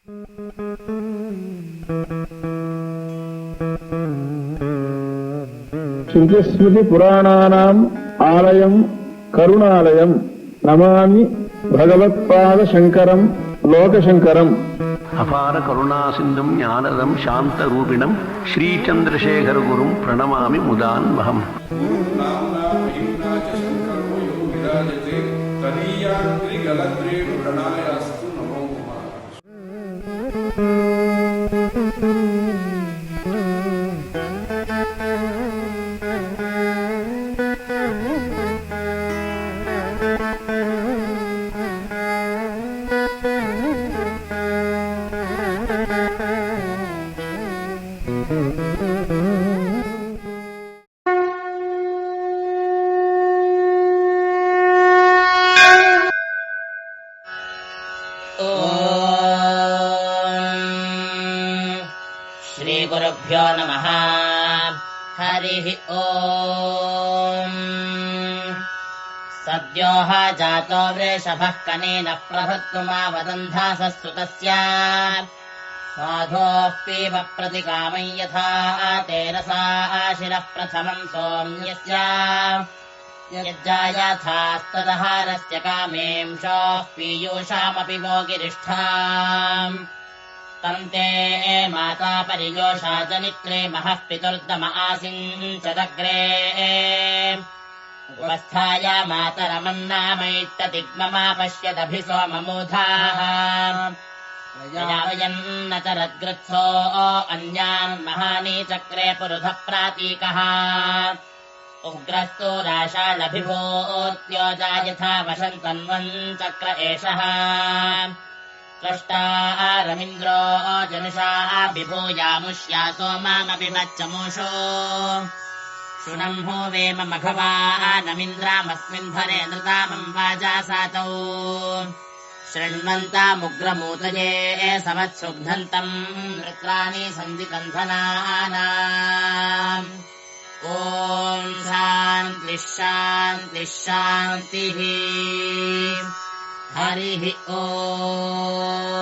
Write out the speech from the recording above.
ಶ್ರುತಿಸ್ಮೃತಿ ಪುರಾಣಾನಾಂ ಆಲಯಂ ಕರುಣಾಲಯಂ ನಮಾಮಿ ಭಗವತ್ಪಾದ ಶಂಕರಂ ಲೋಕಶಂಕರಂ. ಅಪಾರ ಕರುಣಾ ಸಿಂಧುಂ ಜ್ಞಾನದಂ ಶಾಂತರೂಪಿಣಂ ಶ್ರೀಚಂದ್ರಶೇಖರ ಗುರುಂ ಪ್ರಣಮಾಮಿ ಮುದಾನ್ವಹಂ. श्रीगुरुभ्यो नमः. हरिः ओम्. सद्योः जातो वृषभः कनेन प्रभृत्तुमावदन्धासस्तुतस्य साधोः पीव प्रतिकामं यथा तेन सा शिरः प्रथमम् सोम्यस्य यज्जायाथास्तदहारस्य कामेंशोः पीयूषामपि वो गिरिष्ठाम् तन्ते माता परियोषा जनित्रे महः पितुर्दम आसिञ्चदग्रे उपस्थाय मातरमन्नामैत्तदिग्ममापश्यदभिसोममूधाः वयन्न चरद्गृत्सो अन्यान् महानी चक्रे पुरुधः प्रातीकः उग्रस्तु राशालभिभूत्योजा यथा वशन्तन्वन् चक्र एषः त्वष्टारमिन्द्रो जनुषा विभूयामुष्या सोमामपि मच्चमूषो शृणम्हो वेम मघवानमिन्द्रामस्मिन् भरे नृतामम् वाजासातौ शृण्वन्तामुग्रमूतये समत्सुग्धन्तम् वृत्राणि सन्धिकन्धनानाम्. ॐ शान्तिः शान्तिः शान्तिः. हरिः ओम्.